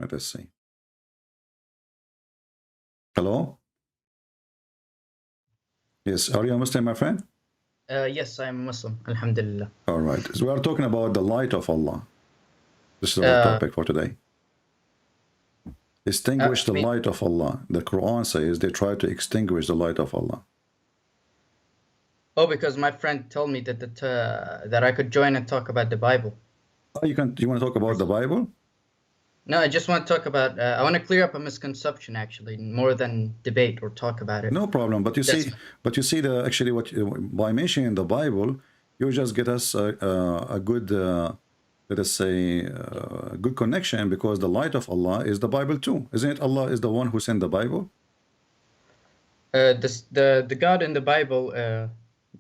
Let us see. Hello? Yes, are you a Muslim, my friend? Yes, I'm Muslim, alhamdulillah. All right. So we are talking about the light of Allah. This is our topic for today. Extinguish the light of Allah. The Quran says they try to extinguish the light of Allah. Oh, because my friend told me that I could join and talk about the Bible. Oh, you want to talk about the Bible? No, I just want to talk about. I want to clear up a misconception, actually, more than debate or talk about it. No problem. But you see, actually, by mentioning the Bible, you just get us a good, let us say, good connection, because the light of Allah is the Bible too, isn't it? Allah is the one who sent the Bible. The God in the Bible.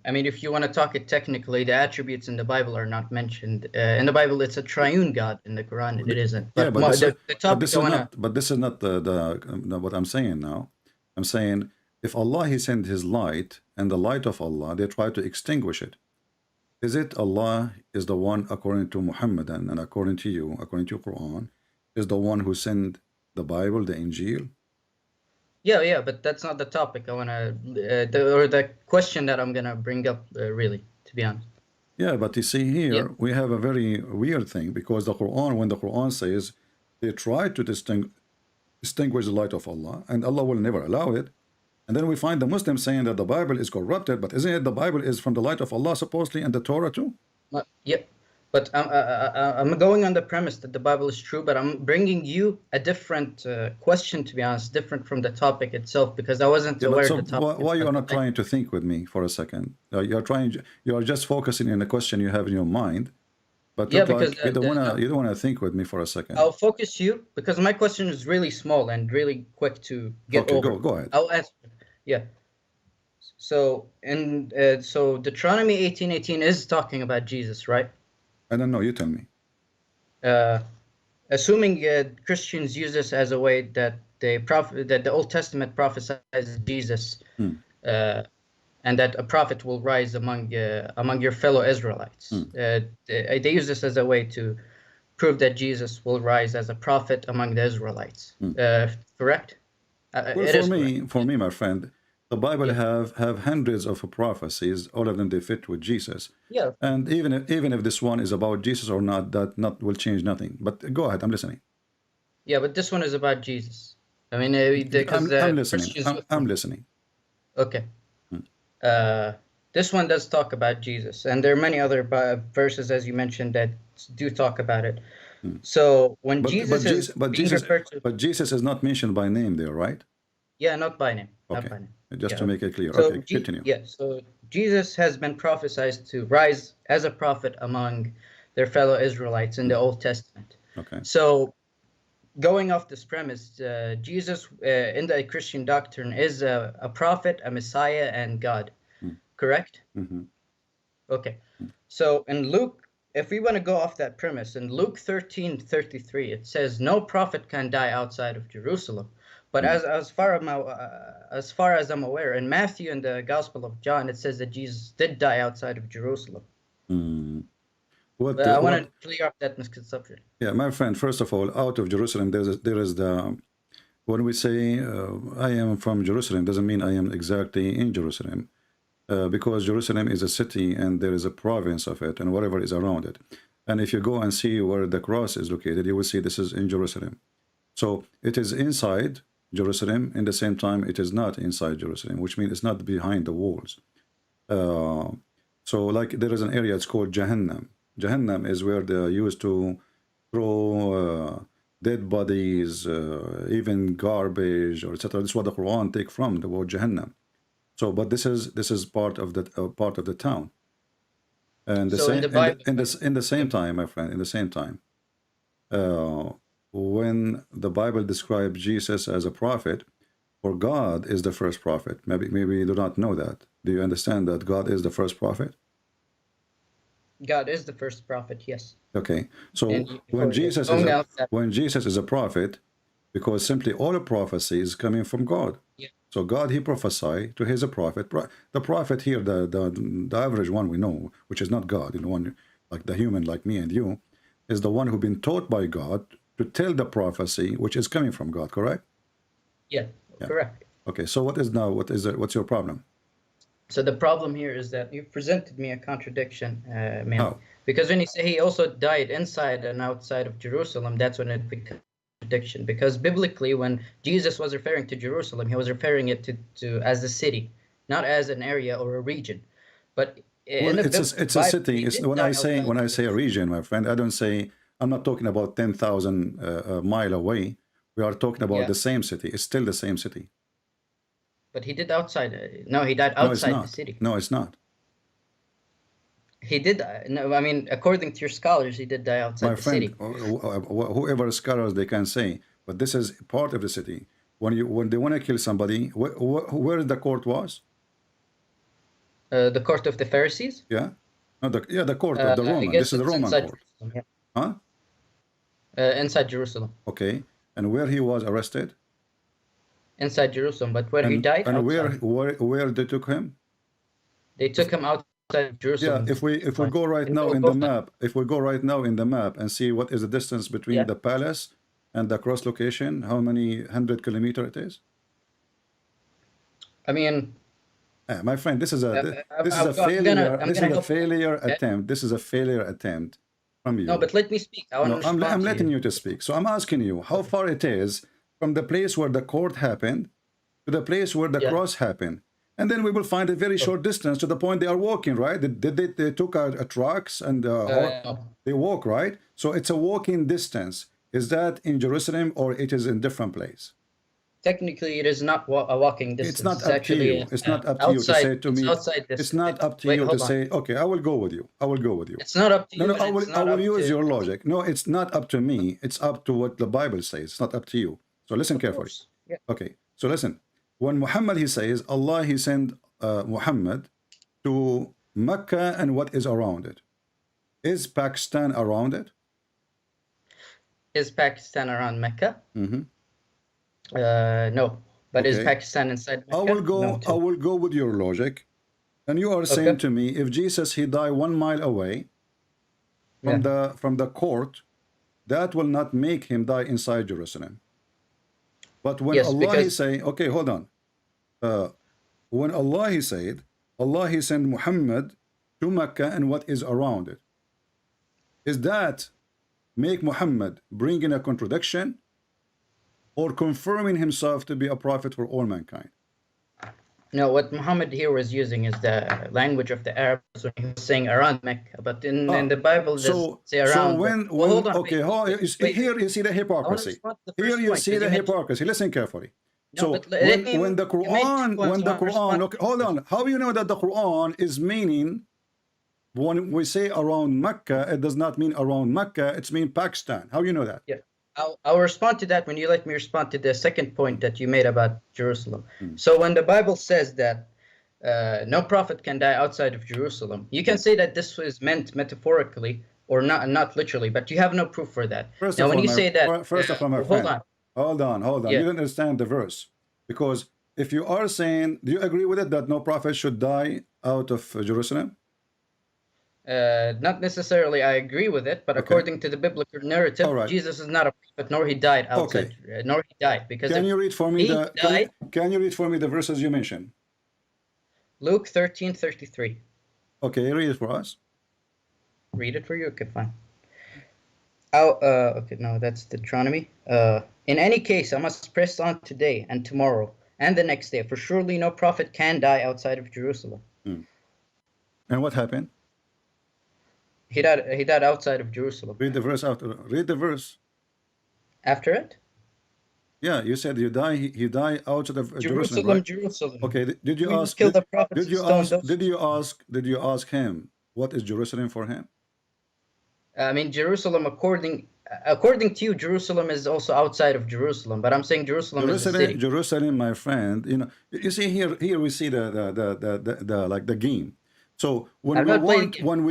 I mean, if you want to talk it technically, the attributes in the Bible are not mentioned. In the Bible, it's a triune God. In the Quran, it isn't. But, yeah, but this is not what I'm saying now. I'm saying if Allah, He sent His light, and the light of Allah, they try to extinguish it. Is it Allah is the one, according to Muhammad and according to you, according to Quran, is the one who sent the Bible, the Injil? Yeah, but that's not the topic I want to, or the question that I'm going to bring up, really, to be honest. Yeah, but you see here, we have a very weird thing, because the Quran, when the Quran says they try to distinguish the light of Allah, and Allah will never allow it, and then we find the Muslims saying that the Bible is corrupted, but isn't it the Bible is from the light of Allah, supposedly, and the Torah too? Yep. But I'm going on the premise that the Bible is true, but I'm bringing you a different question, to be honest, different from the topic itself, because I wasn't aware of the topic. Why you are not trying to think with me for a second? You are just focusing in the question you have in your mind, but because you don't want to think with me for a second. I'll focus you, because my question is really small and really quick to get over. Go ahead. I'll answer. Yeah. So so Deuteronomy 18:18 is talking about Jesus, right? I don't know. You tell me. Assuming Christians use this as a way that that the Old Testament prophesies Jesus, and that a prophet will rise among your fellow Israelites. They use this as a way to prove that Jesus will rise as a prophet among the Israelites. Correct? Well, for me, my friend, the Bible have hundreds of prophecies. All of them, they fit with Jesus. Yeah. And even if this one is about Jesus or not, that will change nothing. But go ahead, I'm listening. Yeah, but this one is about Jesus. I mean, I'm listening. I'm listening. Okay. This one does talk about Jesus, and there are many other verses, as you mentioned, that do talk about it. So when Jesus is not mentioned by name there, right? Yeah, not by name. Okay. Not by name. Just to make it clear. So okay, continue. Yeah, so Jesus has been prophesied to rise as a prophet among their fellow Israelites in the Old Testament. Okay. So going off this premise, Jesus in the Christian doctrine is a prophet, a Messiah, and God. Correct? Mm-hmm. Okay. So in Luke, if we want to go off that premise, in Luke 13:33, it says, "No prophet can die outside of Jerusalem." But as far as I'm aware, in Matthew and the Gospel of John, it says that Jesus did die outside of Jerusalem. But I want to clear up that misconception. Yeah, my friend. First of all, out of Jerusalem, there is the when we say I am from Jerusalem, doesn't mean I am exactly in Jerusalem, because Jerusalem is a city and there is a province of it and whatever is around it. And if you go and see where the cross is located, you will see this is in Jerusalem. So it is inside Jerusalem. In the same time, it is not inside Jerusalem, which means it's not behind the walls. So like there is an area, it's called Jahannam. Jahannam is where they used to throw dead bodies, even garbage, or etc. This is what the Quran take from the word Jahannam. So, but this is part of the town. And in the same time, my friend, in the same time, when the Bible describes Jesus as a prophet, or God is the first prophet. Maybe you do not know that. Do you understand that God is the first prophet? God is the first prophet, yes. Okay. So when Jesus is a prophet, because simply all the prophecy is coming from God. Yeah. So God, he prophesied to his prophet. The prophet here, the average one we know, which is not God, one like the human like me and you, is the one who been taught by God to tell the prophecy which is coming from God, correct? Yeah, Yeah. correct. Okay, so what is now, what is it, what's your problem? So the problem here is that you've presented me a contradiction, man. How? Because when you say he also died inside and outside of Jerusalem, that's when it becomes a contradiction. Because biblically, when Jesus was referring to Jerusalem, he was referring it to as a city, not as an area or a region. But Well, in the it's a Bible, city. he It's did die outside when I of say a Jerusalem. region, my friend, I don't say, I'm not talking about 10,000 mile away. We are talking about Yeah, the same city. It's still the same city. but he did outside. No, he died No, it's outside the not. city. No, it's not. He did. No, I mean, according to your scholars, he did die outside My the friend, city. whoever scholars they can say, but this is part of the city. When they want to kill somebody, where the court was? The court of the Pharisees. Yeah, no, the court of the I Roman. This guess is the it's Roman inside court, Jerusalem. Yeah. huh? Inside Jerusalem. Okay, and where he was arrested, Inside Jerusalem, but where he died and outside. where they took him? They took him outside of Yeah, Jerusalem. if we go right now in the map, if we go right now in the map and see what is the distance between Yeah. the palace and the cross location, how many 100 kilometers it is? I mean, My friend, this is a I'm failure. gonna This is a help you. failure Okay? attempt. This is a failure attempt from No, you. but let me speak. I want No, to respond I'm to letting you. you to speak. So I'm asking you how far it is from the place where the court happened to the place where the Yeah. cross happened. And then we will find a very short distance to the point they are walking, right? They took a trucks and No. they walk, right? So it's a walking distance. Is that in Jerusalem or it is in different place? Technically, it is not a walking distance. It's not It's up to actually you. It's not up to you to outside. say to It's me. outside this. It's not up to Wait, you to hold on. say, okay, I will go with you. I will go with you. It's not up to you. No, and it's I not will up use to, your logic. No, it's not up to me. It's up to what the Bible says. It's not up to you. So listen Of carefully. course. Yeah. Okay, so listen. When Muhammad, he says, Allah, he sent Muhammad to Mecca and what is around it. Is Pakistan around it? Is Pakistan around Mecca? Mm-hmm. No. But is Okay. Pakistan inside Mecca? I No, will go with your logic. And you are saying to me, if Jesus, he died 1 mile away from the court, that will not make him die inside Jerusalem. But when Yes, Allah, he because say, okay, hold on. When Allah, he said, Allah, he sent Muhammad to Mecca and what is around it. Is that make Muhammad bring in a contradiction or confirming himself to be a prophet for all mankind? no, what Muhammad here was using is the language of the Arabs when he was saying around Mecca, but in the Bible, it doesn't say around. So when hold on, okay, wait. here you see the I want to hypocrisy. respond to the Here first you point, see 'cause the you made- hypocrisy. Listen carefully. No, So but let me- when the you made 2 Quran, points. when I the want to Quran, respond. okay, hold on. How you know that the Quran is meaning when we say around Mecca, it does not mean around Mecca, it's mean Pakistan. How you know that? Yeah, I'll respond to that when you let me respond to the second point that you made about Jerusalem. So when the Bible says that no prophet can die outside of Jerusalem, you can say that this was meant metaphorically or not literally, but you have no proof for that. First Now, of when all, you say that, first of all, my hold friend, on. hold on. Yeah. You don't understand the verse. Because if you are saying, do you agree with it that no prophet should die out of Jerusalem? Not necessarily I agree with it, but according to the biblical narrative, All right. Jesus is not a prophet, nor he died outside, nor he died. Because Can if you read for me he died, can you read for me the verses you mentioned? Luke 13:33. Okay, read it for us. Read it for you. Okay, fine. Okay, no, that's Deuteronomy. In any case, I must press on today and tomorrow and the next day, for surely no prophet can die outside of Jerusalem. And what happened? He died outside of Jerusalem. Read the verse after. Read the verse. After it? Yeah, you said he died outside of Jerusalem, right? Jerusalem. Okay, did you ask? Kill the prophets Did you and stone ask? those? Did you ask him what is Jerusalem for him? I mean, Jerusalem, according to you, Jerusalem is also outside of Jerusalem. But I'm saying Jerusalem is a city. Jerusalem, my friend. You know, you see here we see the like the game. So when we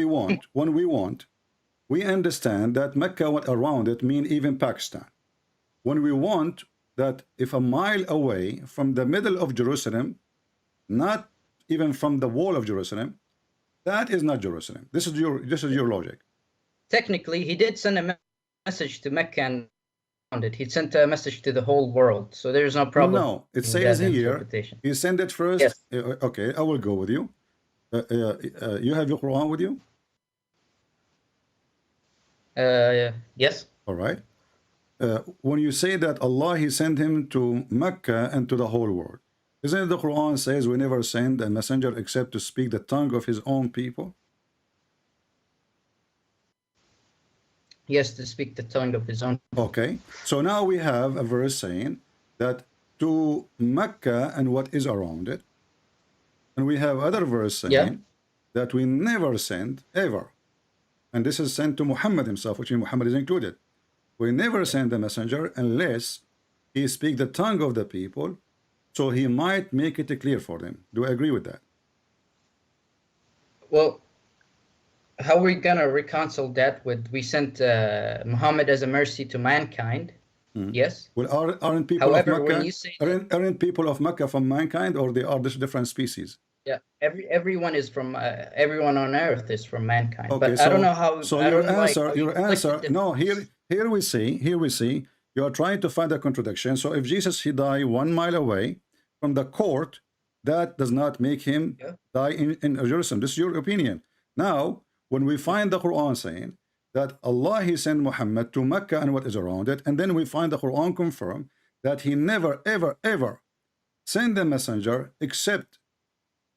want, we understand that Mecca, what around it, mean even Pakistan. When we want that, if a mile away from the middle of Jerusalem, not even from the wall of Jerusalem, that is not Jerusalem. This is your logic. Technically, he did send a message to Mecca and it. He sent a message to the whole world, so there's no problem. No, it with says that here, interpretation. he sent it first. Yes. Okay, I will go with you. You have your Quran with you? Yes. All right. When you say that Allah, he sent him to Mecca and to the whole world, isn't it the Quran says we never send a messenger except to speak the tongue of his own people? Yes, to speak the tongue of his own. Okay, so now we have a verse saying that to Mecca and what is around it, and we have other verse saying that we never send ever, and this is sent to Muhammad himself, which means Muhammad is included. We never send a messenger unless he speak the tongue of the people, so he might make it clear for them. Do I agree with that? Well, how are we gonna reconcile that with we sent Muhammad as a mercy to mankind? Yes. Well, aren't people However, of Mecca, when you say that, aren't people of Mecca from mankind, or they are just different species? yeah, everyone is from everyone on earth is from mankind. Okay, but so, I don't know how. So I your don't answer, like your answer. No, here we see you are trying to find a contradiction. So if Jesus he died 1 mile away from the court, that does not make him die in Jerusalem. This is your opinion. Now, when we find the Quran saying that Allah he sent Muhammad to Mecca and what is around it, and then we find the Quran confirm that he never ever sent a messenger except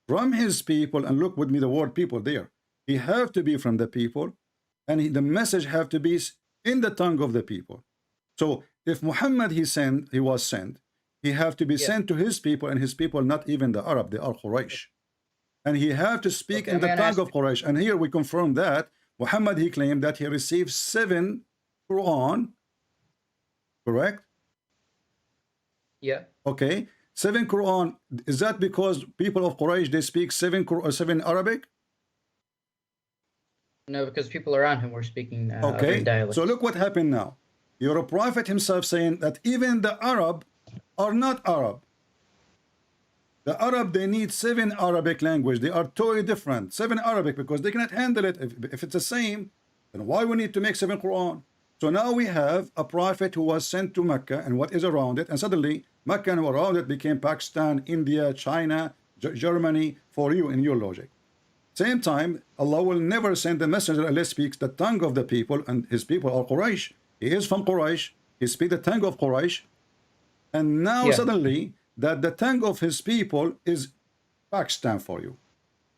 from his people, and look with me the word people there. He have to be from the people, and the message have to be in the tongue of the people. So if Muhammad he was sent, he have to be sent to his people, and his people not even the Arab, they are Quraysh. And he have to speak in the tongue of Quraysh. And here we confirm that Muhammad he claimed that he received 7 Quran, correct? Yeah. Okay. 7 Quran, is that because people of Quraysh they speak 7 Arabic? No, because people around him were speaking other Okay, dialects. so look what happened now. Your prophet himself saying that even the Arab are not Arab. The Arab, they need 7 Arabic language. They are totally different. 7 Arabic because they cannot handle it. If it's the same, then why we need to make 7 Quran? So now we have a prophet who was sent to Mecca and what is around it, and suddenly Mecca and around it became Pakistan, India, China, Germany, for you in your logic. Same time, Allah will never send a messenger unless speaks the tongue of the people, and his people are Quraysh. He is from Quraysh. He speaks the tongue of Quraysh. And now suddenly that the tongue of his people is Pakistan for you.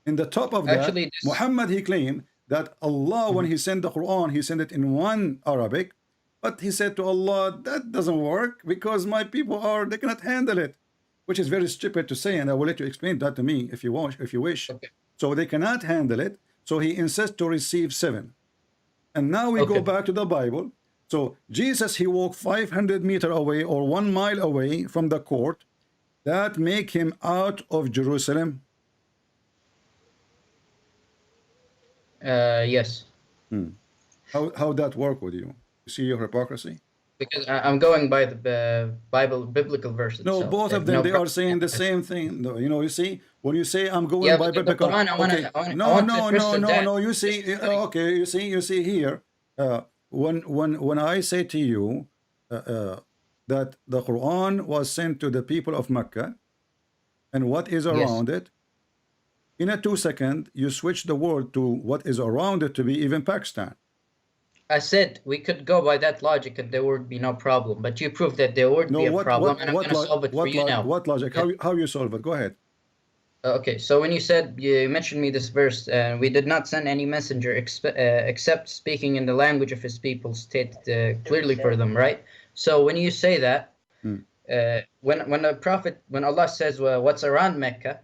In the top of that, Muhammad he claimed that Allah, when he sent the Quran, he sent it in 1 Arabic, but he said to Allah, that doesn't work because my people they cannot handle it, which is very stupid to say, and I will let you explain that to me if you wish. Okay. So they cannot handle it, so he insists to receive 7. And now we go back to the Bible. So Jesus, he walked 500 meters away or 1 mile away from the court. That make him out of Jerusalem. Yes. How that work with you? You see your hypocrisy? Because I'm going by the biblical verses. No, both of them, they are saying the same thing. No, you see, when you say I'm going by biblical, no. You see, okay, you see here, when I say to you that the Quran was sent to the people of Mecca and what is around it, in a 2 second, you switch the word to what is around it to be even Pakistan. I said we could go by that logic and there would be no problem, but you proved that there would be a problem, and I'm going to solve it for you now. What logic? How you solve it? Go ahead. Okay, so when you mentioned me this verse, we did not send any messenger except speaking in the language of his people, stated clearly for them, right? So when you say that, when Allah says what's around Mecca,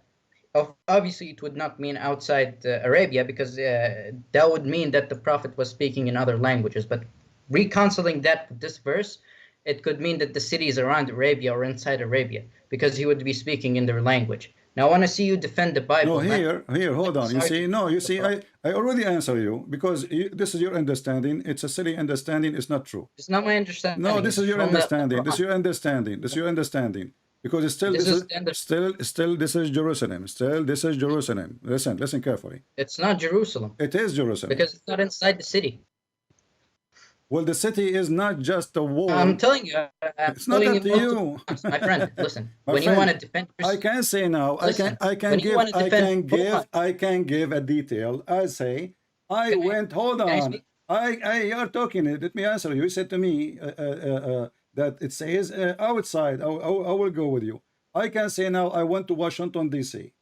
obviously it would not mean outside Arabia, because that would mean that the Prophet was speaking in other languages. But reconciling that with this verse, it could mean that the cities around Arabia or inside Arabia, because he would be speaking in their language. Now I want to see you defend the Bible. No, here, hold on. You see, I already answer you, because this is your understanding. It's a silly understanding. It's not true. It's not my understanding. No, this is your understanding. This is your understanding. This is your understanding. Because it's still this is Jerusalem. Still this is Jerusalem. Listen carefully. It's not Jerusalem. It is Jerusalem. Because it's not inside the city. Well, the city is not just a wall. I'm telling you, I'm It's not telling up to multiple you. times. My friend, listen. My When you friend, want to defend I yourself, can say now, listen. I can When you give, want to defend, hold on. I can give a detail. I say, I Can I, went, hold can I on. speak? You're talking, let me answer you. You said to me that it says outside. I will go with you. I can say now, I went to Washington, D.C.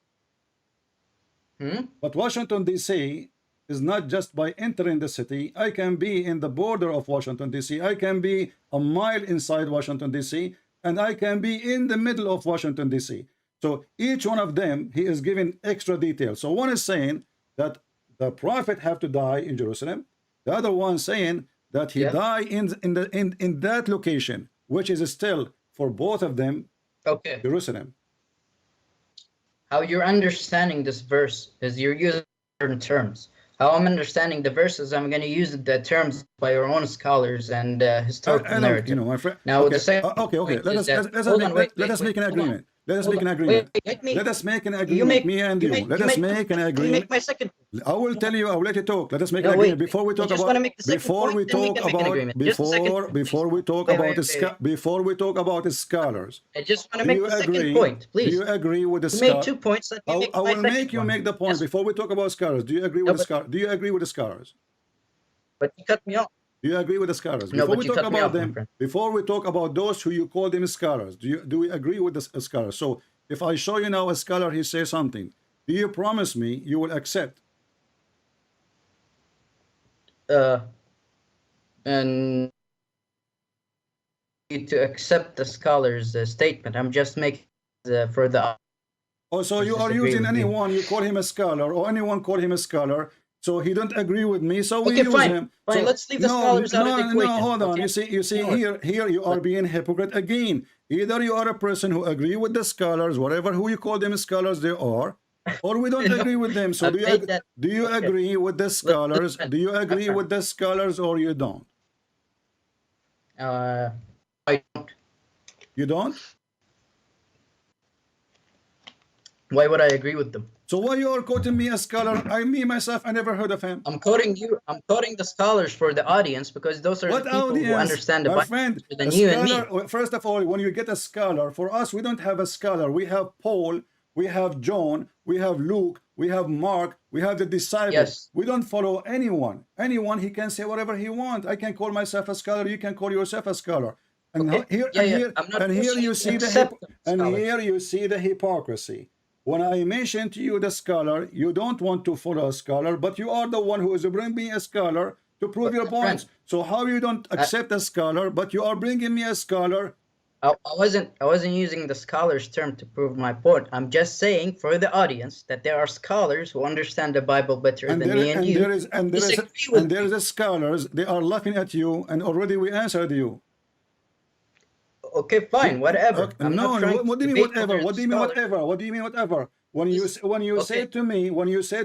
Hmm? But Washington, D.C. is not just by entering the city. I can be in the border of Washington, D.C. I can be a mile inside Washington, D.C. And I can be in the middle of Washington, D.C. So each one of them, he is giving extra detail. So one is saying that the prophet have to die in Jerusalem. The other one saying that he Yeah. died in that location, which is still for both of them Okay. Jerusalem. How you're understanding this verse is you're using certain terms. How I'm understanding the verses, I'm going to use the terms by your own scholars and historical I don't, narrative. you know, my friend. Now, Okay, the second okay. point Let is us that, let us hold make on, wait, let us wait, make an hold on. agreement. Let us Hold make an on. agreement. Wait, let me. Let us make an You agreement, make. me and you. Let You us make. make an Let me agreement. make my second. I will tell you. I will let you talk. Let us make an No, agreement wait. before we I talk just about want to make the second point, then we can make an agreement. Just a second point, please. before we talk Wait, about wait, wait, wait. before we talk about the scholars. I just want to Do make you the second agree? point, Do please. you agree with the You made scholar? 2 points. Let me make I my will second make you one. make the point Yes. before we talk about scholars. Do you agree No, with the scholar? Do you agree with the scholars? but you cut me off. Do you agree with the scholars? No, Before but we you talk cut me about off, my them, friend. before we talk about those who you call them scholars, do we agree with the scholars? So if I show you now a scholar, he says something, do you promise me you will accept? And to accept the scholar's statement. I'm just making for the Oh, so you are disagree using with you. anyone, you call him a scholar, or anyone call him a scholar, so he don't agree with me, so we Okay, use fine, him. fine. So Let's leave the scholars out of the no, equation. hold on. Okay? You see, No, here you are being hypocrite again. Either you are a person who agree with the scholars, whatever who you call them scholars they are, or we don't no, agree with them. So I've made that. do you Okay, agree with the scholars? listen, Do you my agree friend. with the scholars or you don't? I don't. You don't? Why would I agree with them? So why you are quoting me a scholar? Me myself, I never heard of him. I'm quoting you. I'm quoting the scholars for the audience because those are the What people who audience? understand the My Bible friend, better a than you and me. scholar, first of all, when you get a scholar, for us, we don't have a scholar. We have Paul, we have John, we have Luke, we have Mark, we have the disciples. Yes. We don't follow anyone. Anyone, he can say whatever he wants. I can call myself a scholar, you can call yourself a scholar. And Okay. Yeah. I'm not here forcing you you to see accept them, and scholars. here you see the hypocrisy. When I mention to you the scholar, you don't want to follow a scholar, but you are the one who is bringing me a scholar to prove But your my points. friend, So how you don't accept a scholar, but you are bringing me a scholar? I wasn't using the scholars term to prove my point. I'm just saying for the audience that there are scholars who understand the Bible better And than me and you. Disagree with there me. is a scholars. They are laughing at you, and already we answered you. Okay, fine, whatever. I'm No, not trying what to do you mean debate whatever? over What the do you mean scholars. whatever? What do you mean whatever? When you Okay. say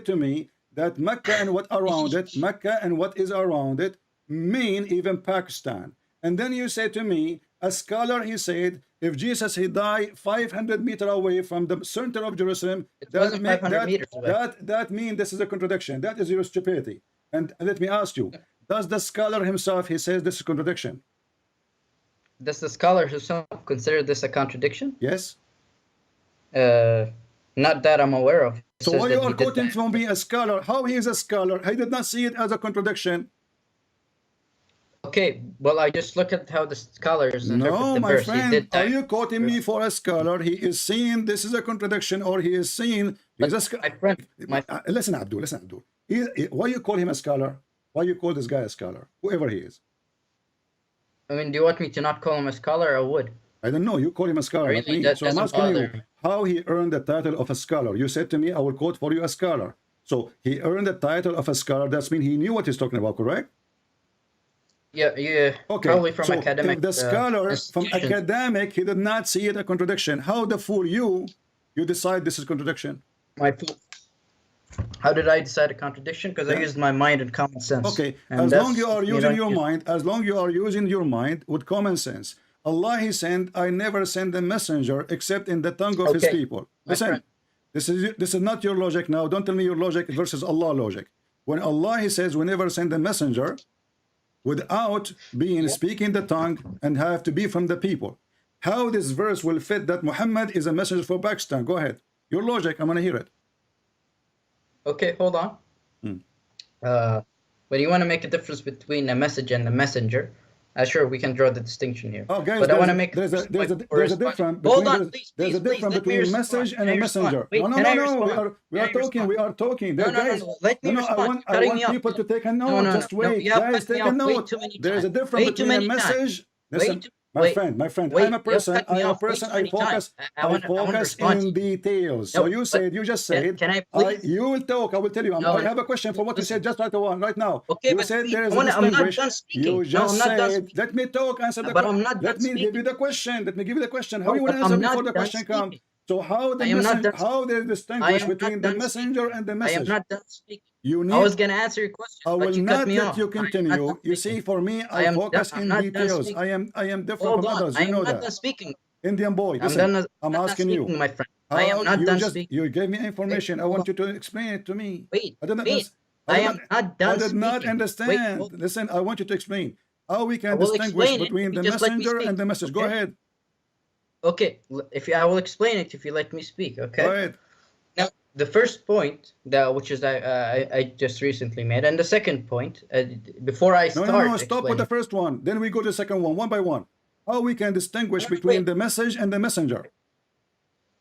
to me that Mecca and what around it, Mecca and what is around it mean even Pakistan. And then you say to me, a scholar, he said, if Jesus he died 500 meters away from the center of Jerusalem, It wasn't 500 meters away. that means this is a contradiction. That is your stupidity. And let me ask you, does the scholar himself he says this is contradiction? Does the scholar himself consider this a contradiction? Yes. Not that I'm aware of. He So says why that you he are did quoting that. from being a scholar? How he is a scholar? He did not see it as a contradiction. Okay, well, I just look at how the scholars interpret No, the my verse. He friend, did are that. you quoting me for a scholar? He is seeing this is a contradiction, or he is seeing he's a scholar. My friend, Listen, Abdul. Listen, Abdul. Why you call him a scholar? Why you call this guy a scholar? Whoever he is. I mean, do you want me to not call him a scholar? I would. I don't know. You call him a scholar, not Really, me. that So I'm doesn't asking bother you me. how he earned the title of a scholar. You said to me, I will quote for you a scholar. So he earned the title of a scholar. That means he knew what he's talking about, correct? Yeah, Okay, probably from so academic if the scholar from institutions. academic, he did not see it a contradiction. How the fool you decide this is contradiction? How did I decide a contradiction? Because I Yeah. used my mind and common sense. Okay, And as long that's you are you using don't your use- mind, as long you are using your mind with common sense. Allah he sent, I never send a messenger except in the tongue of his Okay, people. my Listen, friend. this is not your logic now. Don't tell me your logic versus Allah logic. When Allah he says we never send a messenger, without being speaking the tongue and have to be from the people. How this verse will fit that Muhammad is a messenger for Pakistan? Go ahead. Your logic, I'm gonna hear it. Okay, hold on. When you want to make a difference between a message and a messenger, sure, we can draw the distinction here. Oh, guys, but I want to make there's a difference. Hold on, there's a difference between message and a messenger. Wait, no. We are talking. No, Guys, let me respond. I want people to take a note. Just wait, guys, take a note. There's a difference between a message. Listen, my friend, I'm a person. I focus in details. So you just said. Can I please? You will talk. I will tell you. I have a question for what you said just right now. Okay, you said there is a distinguish. You just said. Let me talk. Answer the question. Let me give you the question. How you want to answer before the question comes? So how they distinguish between the messenger and the message? I am not done speaking. I was going to answer your question, but you cut me off. I will not let you continue. You see, for me, I focus in details. I am different from others. You know that. I am not done speaking. Indian boy, listen, I'm asking you. My friend. I am not done speaking. You gave me information. I want you to explain it to me. Wait. I am not done speaking. I did not understand. Listen, I want you to explain how we can distinguish between the messenger and the message. Go ahead. Okay, I will explain it if you let me speak. Okay. Go ahead. Now, the first point which is I just recently made, and the second point before I start. No. Stop with the first one. Then we go to the second one by one. How we can distinguish between the message and the messenger?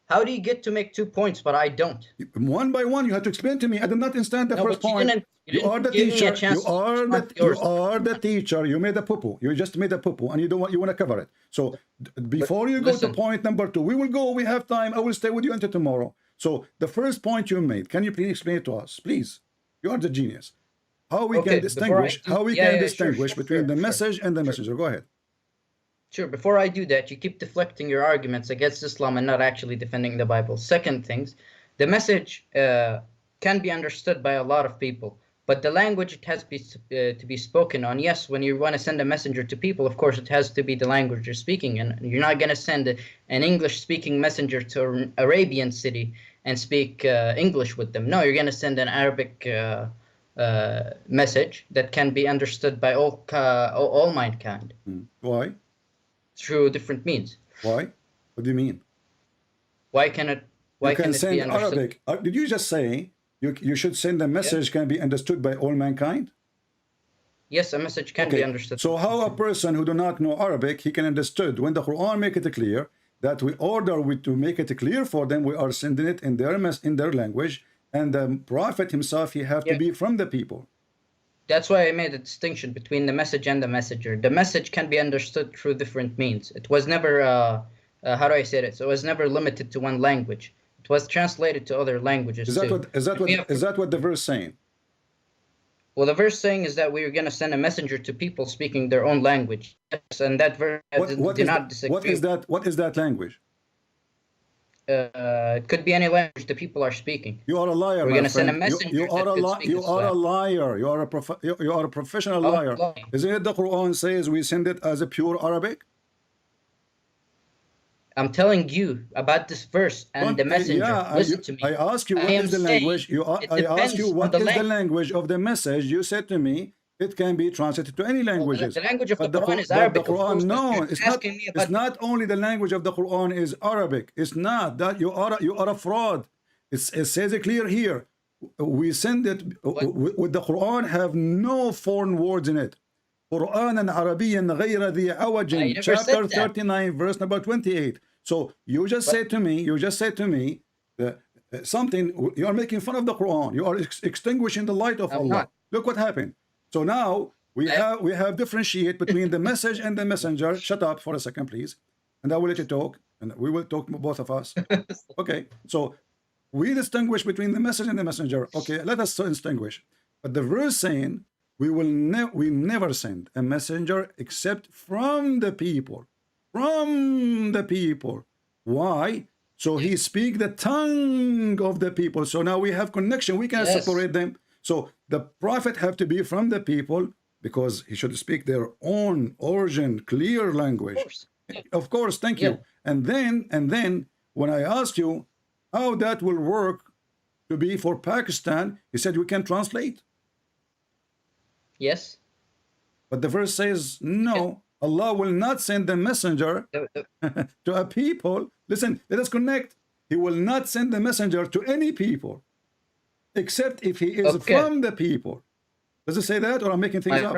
How do you get to make 2 points, but I don't? One by one, you have to explain to me. I did not understand the first point. You are the teacher. You are the teacher. You made a poo-poo. You just made a poo-poo, and you want to cover it. So before you go to point number 2, we will go. We have time. I will stay with you until tomorrow. So the first point you made, can you please explain it to us, please? You are the genius. How we can distinguish? Between the message and the messenger? Go ahead. Sure. Before I do that, you keep deflecting your arguments against Islam and not actually defending the Bible. Second things, the message can be understood by a lot of people, but the language it has to be spoken on. Yes, when you want to send a messenger to people, of course, it has to be the language you're speaking, and you're not going to send an English-speaking messenger to an Arabian city and speak English with them. No, you're going to send an Arabic message that can be understood by all mankind. Why? Through different means. Why? What do you mean? Why can it be understood? Arabic. Did you just say you should send a message can be understood by all mankind? Yes, a message can be understood. So how a person who do not know Arabic, he can understood when the Quran make it clear that we order to make it clear for them, we are sending it in their language, and the Prophet himself, he have to be from the people. That's why I made a distinction between the message and the messenger. The message can be understood through different means. It was never, how do I say it? So it was never limited to one language. It was translated to other languages. Is that what the verse saying? Well, the verse saying is that we are going to send a messenger to people speaking their own language. Yes, and that verse did not disagree. What is that language? It could be any language the people are speaking. You are a liar. We're going to send a messenger. You are a liar. You are a professional liar. Isn't it the Quran says we send it as a pure Arabic? I'm telling you about this verse and the messenger. Listen to me. I ask you what is the language. I ask you what is the language of the message. You said to me it can be translated to any languages. The language of the Quran is Arabic. The Quran, no, it's not only the language of the Quran is Arabic. It's not that you are a fraud. It says it clear here. We send it with the Quran have no foreign words in it. Qur'an and Arabian غير ذي عوج, chapter 39, verse number 28. So you just said to me that something, you are making fun of the Quran. You are extinguishing the light of Allah. Look what happened. So now we have differentiate between the message and the messenger. Shut up for a second, please, and I will let you talk, and we will talk, both of us. Okay, so we distinguish between the message and the messenger. Okay, let us distinguish. But the verse saying we never send a messenger except from the people. From the people. Why? So he speak the tongue of the people. So now we have connection. We can separate them. So the prophet have to be from the people because he should speak their own origin, clear language. Of course, thank you. And then when I asked you how that will work to be for Pakistan, he said we can translate. Yes. But the verse says, no, Allah will not send the messenger to a people. Listen, let us connect. He will not send the messenger to any people, except if he is from the people. Does it say that, or I'm making things up?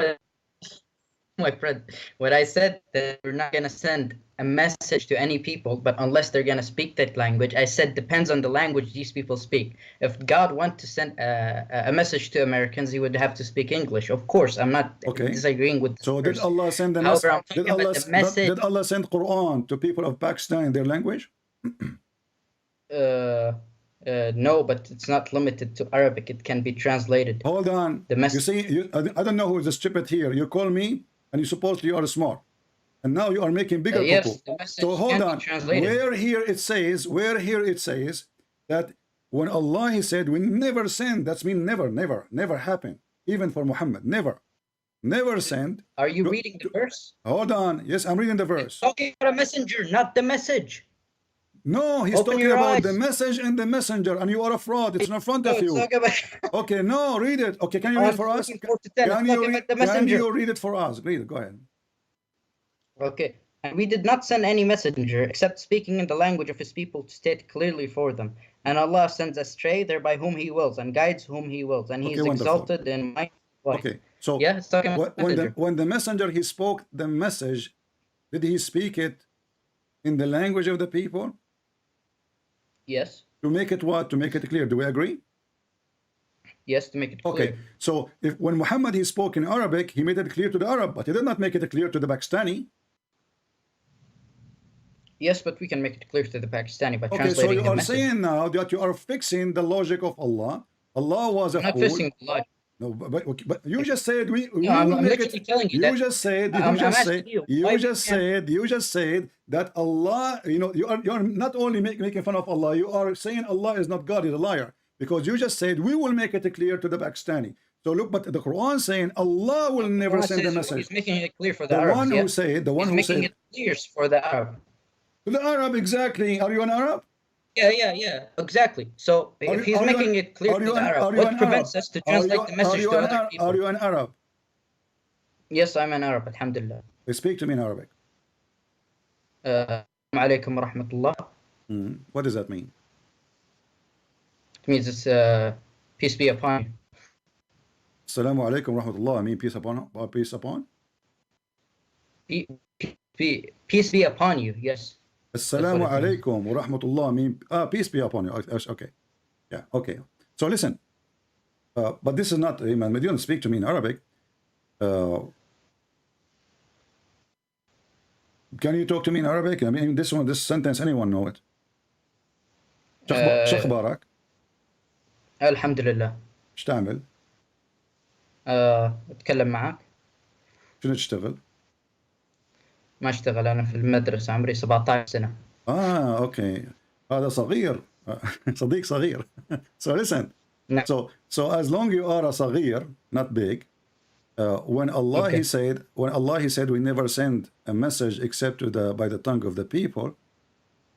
My friend, what I said that we're not going to send a message to any people, but unless they're going to speak that language, I said depends on the language these people speak. If God wanted to send a message to Americans, he would have to speak English. Of course, I'm not disagreeing with this. So did Allah send the message? Did Allah send Qur'an to people of Pakistan in their language? No, but it's not limited to Arabic. It can be translated. Hold on. You see, I don't know who is stupid here. You call me, and you supposedly are smart, and now you are making bigger yes, so hold on. Where here it says that when Allah he said we never send, that's mean never happened. Even for Muhammad, never send. Are you reading the verse? Hold on. Yes, I'm reading the verse. It's talking about a messenger, not the message. No, he's talking about the message and the messenger, and you are a fraud. It's in front of you. Okay, no, read it. Okay, can you read it for us? Can you read it for us? Read it, go ahead. Okay, and we did not send any messenger except speaking in the language of his people to state clearly for them. And Allah sends astray thereby whom he wills and guides whom he wills, and he is exalted in might. Okay, so yeah, it's talking about when the messenger he spoke the message, did he speak it in the language of the people? Yes. To make it what? To make it clear. Do we agree? Yes, to make it clear. Okay, so when Muhammad he spoke in Arabic, he made it clear to the Arab, but he did not make it clear to the Pakistani. Yes, but we can make it clear to the Pakistani by translating so you are saying now that you are fixing the logic of Allah. Allah was a fool. Not fixing the logic. No, but you just said we I'm will make it. Telling you, you just said that Allah, you are not only making fun of Allah, you are saying Allah is not God, he's a liar, because you just said we will make it clear to the Pakistani. So look, but the Quran saying Allah will never send a message. He's making it clear for the Arabs. One who said, the one who said, making it clear for the Arab. To the Arab, exactly. Are you an Arab? Yeah, exactly. So if he's making it clear to the Arab, what prevents us to translate the message to other people? Are you an Arab? Yes, I'm an Arab, alhamdulillah. Speak to me in Arabic. Alaykum wa rahmatullah. What does that mean? It means it's peace be upon you. Assalamu alaikum wa rahmatullah. I mean peace upon? Peace be upon you, yes. Assalamu alaikum wa rahmatullah mean peace be upon you. Okay. Yeah, okay. So listen. But this is not, man, you don't speak to me in Arabic. Can you talk to me in Arabic? I mean, this sentence, anyone know it? شو أخبارك؟ الحمد لله. ايش تعمل؟ أتكلم معك. شنو تشتغل؟ ما اشتغل، أنا في المدرسة عمري 17 سنة. اوكي. هذا صغير. صديق صغير. So listen. No. So as long you are a صغير, not big, when Allah he said we never send a message except by the tongue of the people.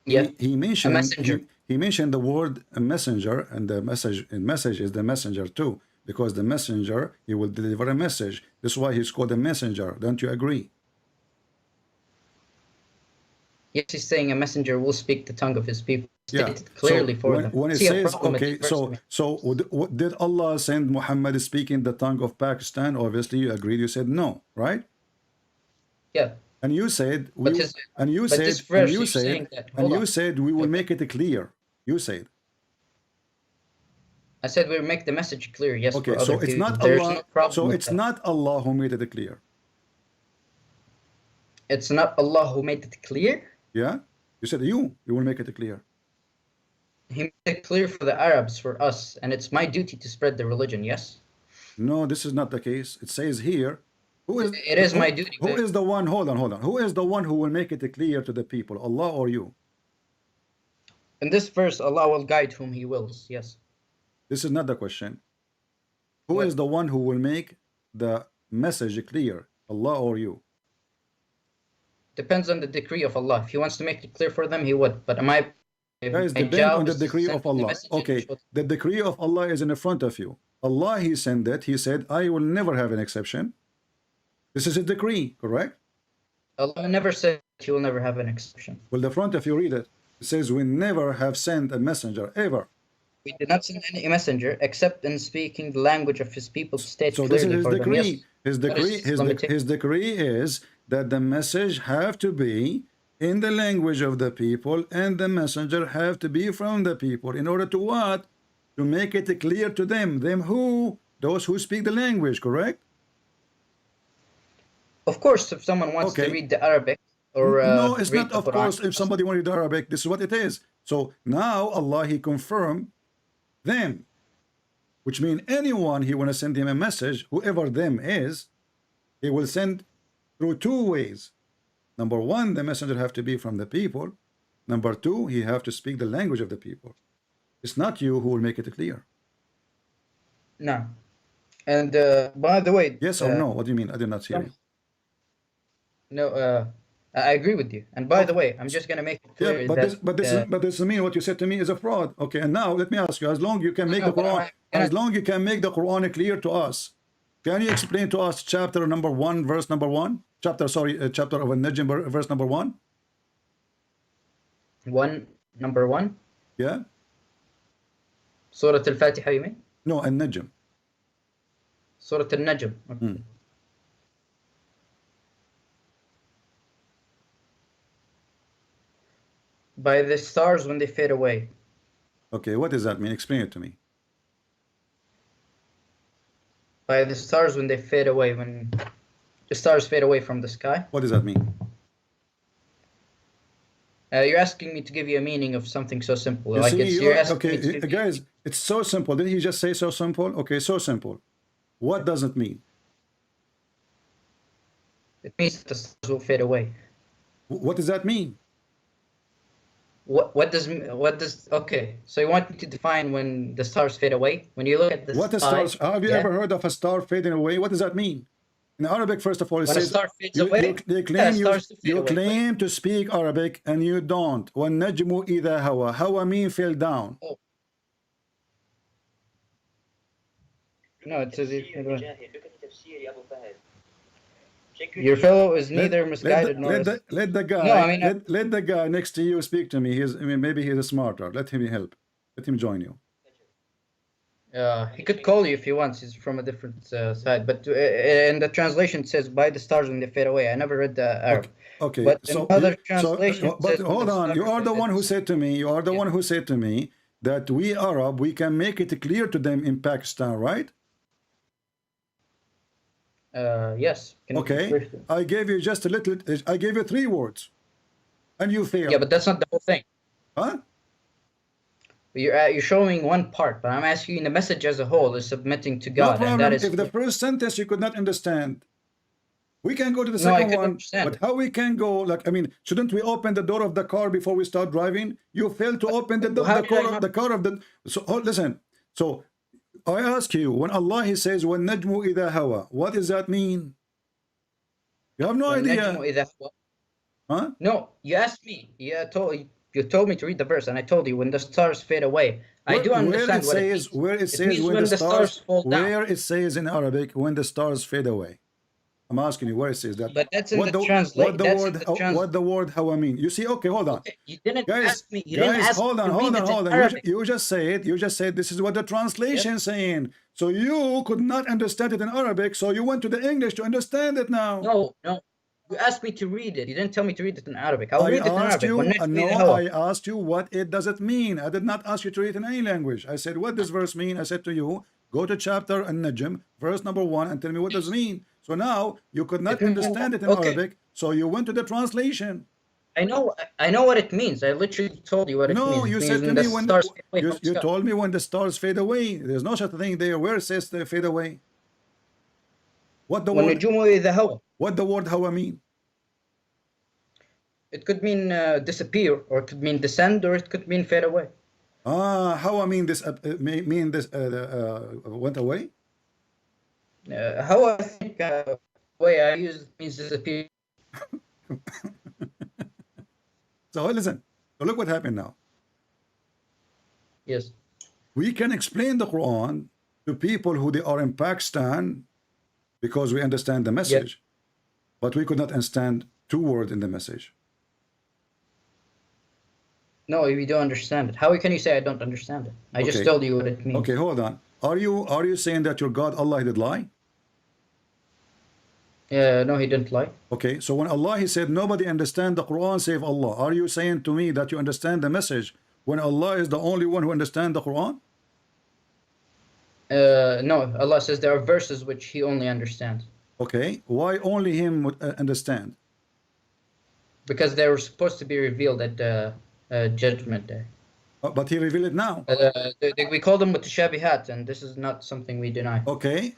Yeah. He mentioned a messenger. He mentioned the word a messenger, and the message is the messenger too, because the messenger he will deliver a message. This is why he's called a messenger. Don't you agree? Yes, he's saying a messenger will speak the tongue of his people. Yeah. Clearly for them. When it says, okay, so did Allah send Muhammad speaking the tongue of Pakistan? Obviously, you agreed. You said no, right? Yeah. And you said we will make it clear. You said. I said we'll make the message clear. Yes. Okay, so it's not Allah. So it's not Allah who made it clear. It's not Allah who made it clear. Yeah, you said you will make it clear. He made it clear for the Arabs, for us, and it's my duty to spread the religion. Yes. No, this is not the case. It says here. It is my duty. Who is the one? Hold on. Who is the one who will make it clear to the people? Allah or you? In this verse, Allah will guide whom He wills. Yes. This is not the question. Who is the one who will make the message clear? Allah or you? Depends on the decree of Allah. If He wants to make it clear for them, He would. But guys, depend on the decree of Allah. Okay, the decree of Allah is in front of you. Allah, He sent it. He said, I will never have an exception. This is a decree, correct? Allah never said He will never have an exception. Well, the front, if you read it, it says, we never have sent a messenger, ever. We did not send any messenger except in speaking the language of His people to state So this is clearly his for them. Yes, decree. His what is decree, his limitation? his decree is that the message have to be in the language of the people, and the messenger have to be from the people. In order to what? To make it clear to them. Them who? Those who speak the language, correct? Of course, if someone wants to Okay. read the Arabic or No, it's read not the of Quran, course. If somebody wanted to read Arabic, this is what it is. So now Allah, He confirmed them, which means anyone He want to send him a message, whoever them is, He will send through two ways. Number one, the messenger have to be from the people. Number two, he have to speak the language of the people. It's not you who will make it clear. no. And by the way, Yes or no? What do you mean? I did not hear you. no, I agree with you. And by the way, I'm just gonna make it clear Yeah, but that this doesn't mean what you said to me is a fraud. Okay, and now let me ask you: as long you can make No, the but Quran, I'm gonna- as long you can make the Quran clear to us, can you explain to us chapter number 1, verse number 1? Chapter of An-Najm, verse number 1. number one, Yeah. Surah Al-Fatiha, you mean? No, An-Najm. Surah Al-Najm. Okay. By the stars when they fade away. Okay, what does that mean? Explain it to me. By the stars when they fade away, when the stars fade away from the sky. What does that mean? You're asking me to give you a meaning of something so simple. You Like see, you're asking me to okay, give you- guys, it's so simple. Didn't he just say so simple? Okay, so simple. What does it mean? It means that the stars will fade away. What does that mean? What does okay? So you want me to define when the stars fade away? When you look at the What is sky, stars? Have you yeah, ever heard of a star fading away? What does that mean? In Arabic, first of all, it when a says star fades you, away, you claim stars do fade you away. claim to speak Arabic and you don't. وَالنَّجْمُ إِذَا هَوَى. Hawa mean fell down. Oh. No, it says your fellow is neither misguided nor. Let the guy No, I mean, let the guy next to you speak to me. Maybe he's smarter. Let him help. Let him join you. He could call you if he wants. He's from a different side. But in the translation, it says by the stars when they fade away. I never read the Arab. Okay. But So, in other translation, but says hold the on. You stars are the one who fade- said to me. You are the one who said to me that we Arab, we can make it clear to them in Pakistan, right? Yes. Can you Okay. refer to- I gave you just a little. I gave you 3 words, and you failed. Yeah, but that's not the whole thing. Huh? You're showing one part, but I'm asking you the message as a whole is submitting to No God, problem. and that is. If the first sentence you could not understand, we can go to the No, I second could one. understand But it. how we can go? Like, I mean, shouldn't we open the door of the car before we start driving? You failed to open the How did I car, not- the car of the. So listen. So I ask you, when Allah He says, "When najmu ida hawa," what does that mean? You have no idea, والنجم إذا هوى. huh? No, you asked me. You told me to read the verse, and I told you when the stars fade away. I do understand what it means. Where it It says means when the stars fall down. where it says in Arabic when the stars fade away. I'm asking you where it says that. But that's in What the translate. what the That's word in the trans- what the word how I mean? You see? Okay, hold on. Okay, you didn't Guys, ask me. You didn't guys, ask hold me on, to hold read on, it in hold on. Arabic. You just said this is what the translation saying. So you could not understand it in Arabic, so you went to the English to understand it now. No. You asked me to read it. You didn't tell me to read it in Arabic. I'll I read it in asked Arabic. you, والنجم no, إذا هوى. I asked you what it does it mean. I did not ask you to read it in any language. I said, what does verse mean? I said to you, go to chapter An-Najm, verse number 1, and tell me what does it mean. So now you could not understand it in Okay. Arabic, so you went to the translation. I know what it means. I literally told you what it means. No, It you means said to when me the when stars fade away you, from the you sky. told me when the stars fade away. There's no such a thing there. Where it says they fade away? What the word? والنجوم إذا هوى. What the word hawa mean? It could mean disappear, or it could mean descend, or it could mean fade away. Hawa mean this mean this went away. How I think way I use means disappear. So listen. So look what happened now. Yes. We can explain the Quran to people who they are in Pakistan because we understand the message. but we could not understand 2 words in the message. No, you don't understand it. How can you say I don't understand it? I just Okay. told you what it means. Okay, hold on. Are you saying that your God Allah did lie? No, he didn't lie. Okay, so when Allah he said nobody understand the Quran save Allah, are you saying to me that you understand the message when Allah is the only one who understands the Quran? No, Allah says there are verses which he only understands. Okay, why only him would understand? Because they were supposed to be revealed at the Judgment Day. But he revealed it now. We call them mutashabihat, and this is not something we deny. Okay,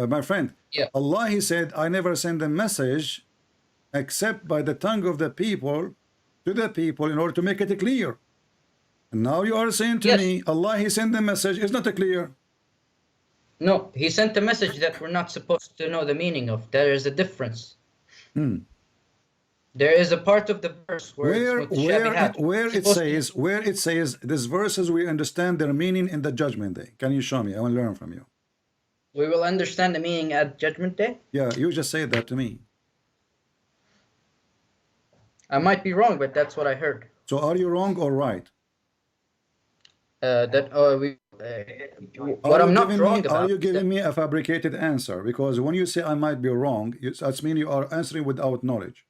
my friend. Yeah. Allah he said, I never send a message except by the tongue of the people to the people in order to make it clear. And now you are saying to me, Allah he sent the message, is not clear. No, he sent a message that we're not supposed to know the meaning of. There is a difference. There is a part of the verse where it says these verses we understand their meaning in the Judgment Day. Can you show me? I want to learn from you. We will understand the meaning at Judgment Day? Yeah, you just said that to me. I might be wrong, but that's what I heard. So are you wrong or right? What I'm not wrong about. Are you giving me a fabricated answer? Because when you say I might be wrong, that means you are answering without knowledge.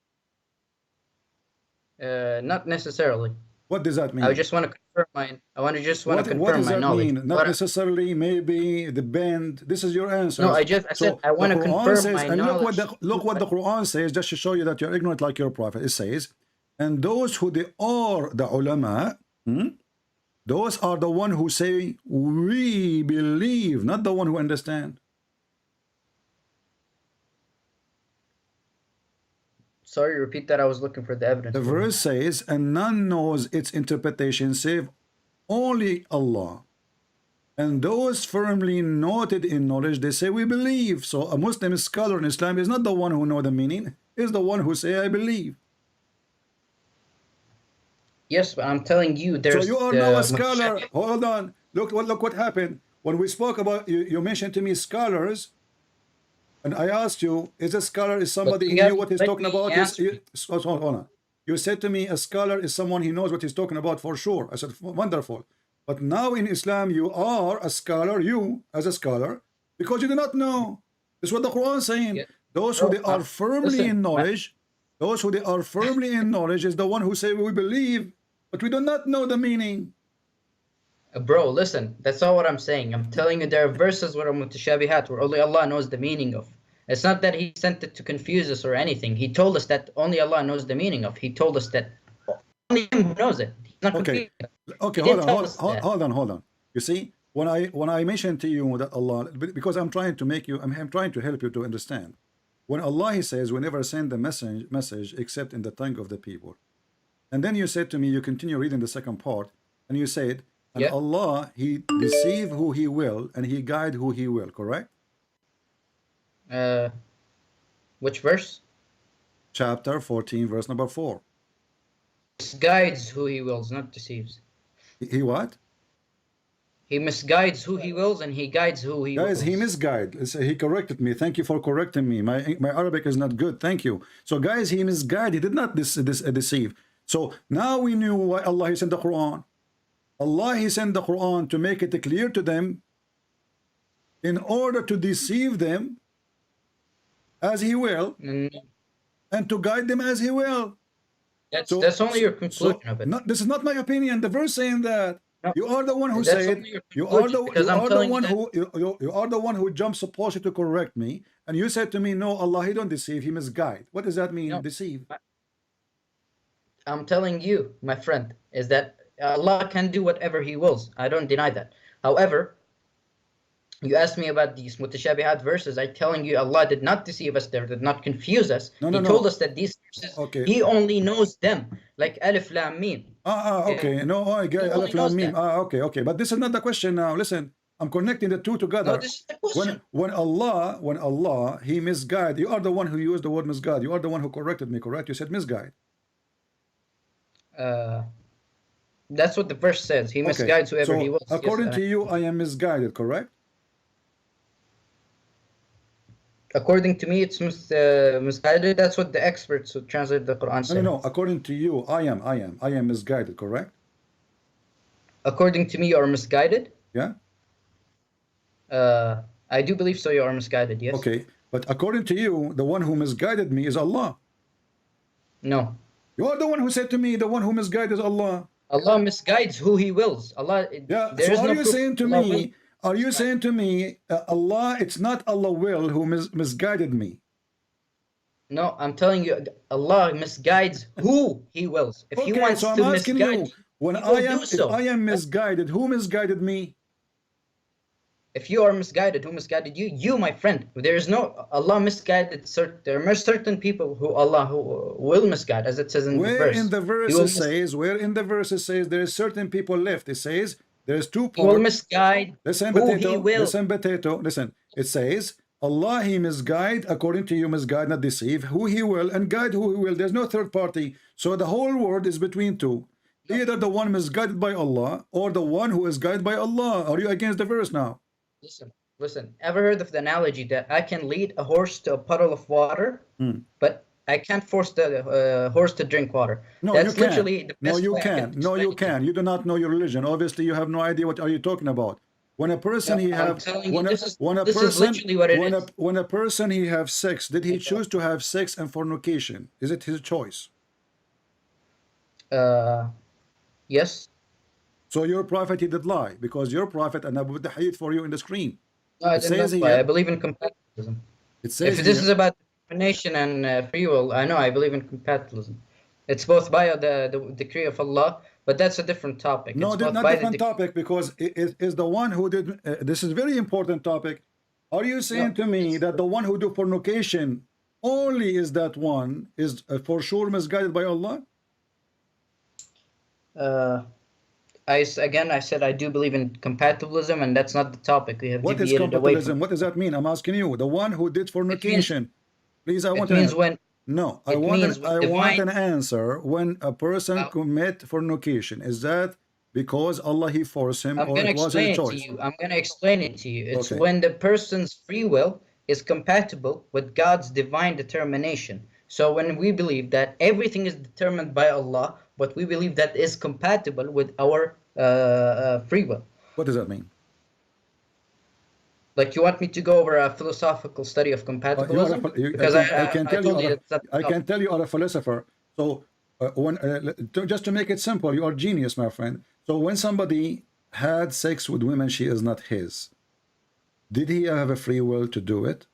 Not necessarily. What does that mean? I just want to confirm my. What does that mean? Not necessarily. Maybe the band. This is your answer. No, I said I want to confirm my knowledge. Look what the Quran says, just to show you that you're ignorant like your prophet. It says, and those who they are the ulama, those are the one who say we believe, not the one who understand. Sorry, repeat that. I was looking for the evidence. The verse says, and none knows its interpretation save only Allah. And those firmly noted in knowledge, they say we believe. So a Muslim scholar in Islam is not the one who know the meaning, is the one who say I believe. Yes, but I'm telling you, there's. So you are now a scholar. Hold on. Look what happened when we spoke about. You mentioned to me scholars. And I asked you, is a scholar is somebody who knew what he's talking about? Hold on. You said to me, a scholar is someone who knows what he's talking about for sure. I said, wonderful. But now in Islam, you are a scholar, you as a scholar, because you do not know. This is what the Quran is saying. Yeah. Those who they are firmly in knowledge, those who they are firmly in knowledge is the one who say we believe, but we do not know the meaning. Bro, listen, that's not what I'm saying. I'm telling you there are verses where mutashabihat, where only Allah knows the meaning of. It's not that he sent it to confuse us or anything. He told us that only Allah knows the meaning of. He told us that only him knows it. He's not okay, hold on. You see, when I mentioned to you that Allah, because I'm trying to make you, I'm trying to help you to understand. When Allah he says we never send the message except in the tongue of the people. And then you said to me, you continue reading the second part, and you said, and Allah, he deceive who he will, and he guide who he will, correct? Which verse? Chapter 14, verse number 4. Misguides who he wills, not deceives. He what? He misguides who he wills, and he guides who he wills. Guys, he misguide. He corrected me. Thank you for correcting me. My Arabic is not good. Thank you. So guys, he misguided. He did not deceive. So now we knew why Allah sent the Quran. Allah he sent the Quran to make it clear to them in order to deceive them as he will and to guide them as he will. That's only your conclusion of it. This is not my opinion. The verse saying that. No, you are the one who said you are the one who jumps supposed to correct me, and you said to me, no, Allah he don't deceive, he misguide. What does that mean? No. Deceive. I'm telling you, my friend, is that Allah can do whatever he wills. I don't deny that. However, you asked me about these mutashabihat verses. I'm telling you, Allah did not deceive us there, did not confuse us. He told us that these verses, he only knows them, like Alif Lam Mim. Okay. No, I get Alif Lam Mim. Okay. But this is not the question now. Listen, I'm connecting the two together. No, this is the question. When Allah, he misguide. You are the one who used the word misguide. You are the one who corrected me, correct? You said misguide. That's what the verse says. He misguides whoever he wills. According to you, I am misguided, correct? According to me, it's misguided. That's what the experts who translate the Quran No, say. no, no. According to you, I am misguided, correct? According to me, you are misguided. Yeah? I do believe so. You are misguided. Yes. Okay. But according to you, the one who misguided me is Allah. No. You are the one who said to me, the one who misguided is Allah. Allah misguides who He wills. Allah. Yeah. There So is are no you proof saying to Allah will me, are you misguide. saying to me, Allah, it's not Allah will who misguided me? No, I'm telling you, Allah misguides who He wills. If He Okay, wants so I'm to asking misguide you, when He will if do so. I am misguided, who misguided me? If you are misguided, who misguided you? You, my friend. There is no Allah misguided. There are certain people who Allah who will misguide, as it says in the Where in verse. the He verse will, it says, where in the verse it says there is certain people left. It says there is two he will parts. misguide Listen, who He potato. will. Listen, potato. Listen. It says Allah He misguide according to you, misguide, not deceive, who He will and guide who He will. There's no third party. So the whole world is between two. Either the one misguided by Allah or the one who is guided by Allah. Are you against the verse now? Listen. Ever heard of the analogy that I can lead a horse to a puddle of water, but I can't force the horse to drink water? No, That's you can. literally the No, best you way I can can. No, explain you it to you. can. You do not know your religion. Obviously, you have no idea what are you talking about. When a person No, he I'm have telling you, when a this is person literally what it is. when a person he have sex, did he choose to have sex and fornication? Is it his choice? Yes. So your prophet he did lie because your prophet, and I put the hadith for you in the screen. No, I It did says not lie. I here. believe in compatibilism. It If says this is here. about discrimination and free will, I know I believe in compatibilism. It's both by the decree of Allah, but that's a different topic. No, It's both not by the different decree. topic because it is the one who did. This is very important topic. Are you saying No, to me it's, that the one who do fornication only is that one is for sure misguided by Allah? again, I said I do believe in compatibilism, and that's not the topic. We have What is deviated away from compatibilism? What does that mean? I'm asking you. The one who did it. Means fornication. Please, I want it means an when no. it means when I want divine. an answer. When a person commit fornication, is that because Allah he forced him, I'm or gonna it was his explain it to choice? you. I'm gonna explain it to you. It's Okay. when the person's free will is compatible with God's divine determination. So when we believe that everything is determined by Allah, but we believe that is compatible with our free will. What does that mean? Like, you want me to go over a philosophical study of You are compatibilism? I Because can I tell you told you are that's I can tell you are a philosopher. So just to make it simple, you are genius, my friend. So when somebody had sex with women, she is not his. Did he have a free will to do it?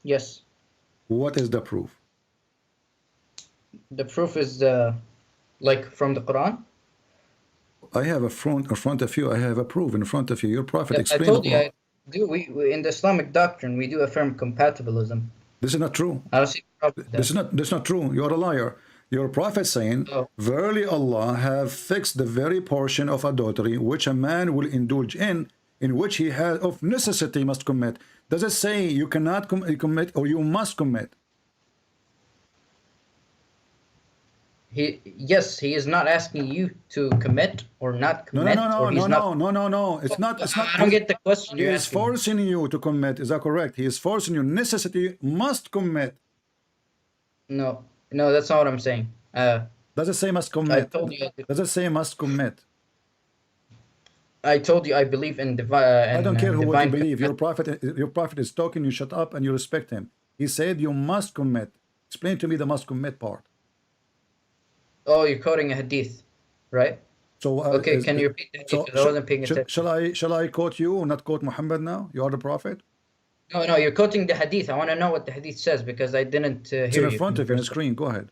Yes. What is the proof? The proof is like from the Quran. I have in front of you. I have a proof in front of you. Your prophet I explained told you all. I do. We in the Islamic doctrine we do affirm compatibilism. This is not true. I don't see a problem with that. This is not true. You are a liar. Your prophet saying, Oh. verily Allah have fixed the very portion of adultery which a man will indulge in which he has of necessity must commit. Does it say you cannot commit or you must commit? Yes, he is not asking you to commit or not commit, or he's not. No. It's not. It's not. I don't get the question He you're is asking. forcing you to commit. Is that correct? He is forcing you. Necessity must commit. No, that's not what I'm saying. Does it say must I commit? told you. Does it say must commit? I told you I believe in divine. I don't care what you divine believe. Your prophet is talking. You shut up and you respect him. He said you must commit. Explain to me the must commit part. Oh, you're quoting a hadith, right? So Okay, can you repeat the hadith? So Because I wasn't paying attention. shall I quote you or not quote Muhammad now? You are the prophet. No, you're quoting the hadith. I want to know what the hadith says because I didn't It's hear in you. front of you on the screen. Go ahead.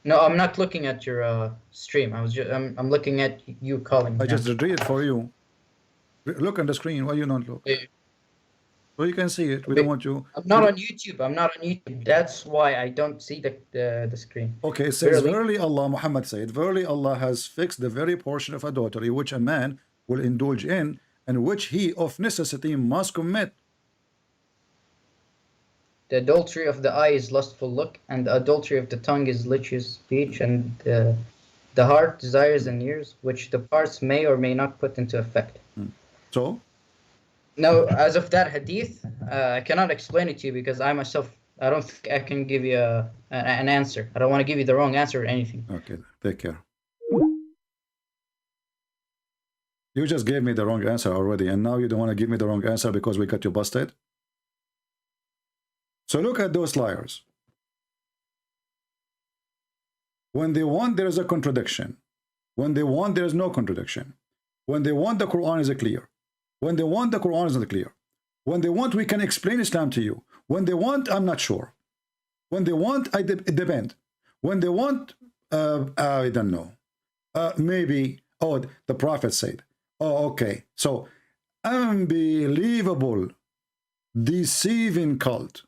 No, I'm not looking at your stream. I'm looking at you calling. I now. just read it for you. Look on the screen. Why you not look? So you can see it. We don't want you. I'm not on YouTube. I'm not on YouTube. That's why I don't see the screen. Okay, it says, verily Allah, Muhammad said, verily Allah has fixed the very portion of adultery which a man will indulge in and which he of necessity must commit. The adultery of the eye is lustful look, and the adultery of the tongue is litigious speech, and the heart desires and ears, which the parts may or may not put into effect. So? No, as of that hadith, I cannot explain it to you because I myself, I don't think I can give you an answer. I don't want to give you the wrong answer or anything. Okay, take care. You just gave me the wrong answer already, and now you don't want to give me the wrong answer because we got you busted. So look at those liars. When they want, there is a contradiction. When they want, there is no contradiction. When they want, the Quran is clear. When they want, the Quran is not clear. When they want, we can explain Islam to you. When they want, I'm not sure. When they want, it depends. When they want, I don't know. Maybe, oh, the Prophet said. Oh, okay. So, unbelievable, deceiving cult.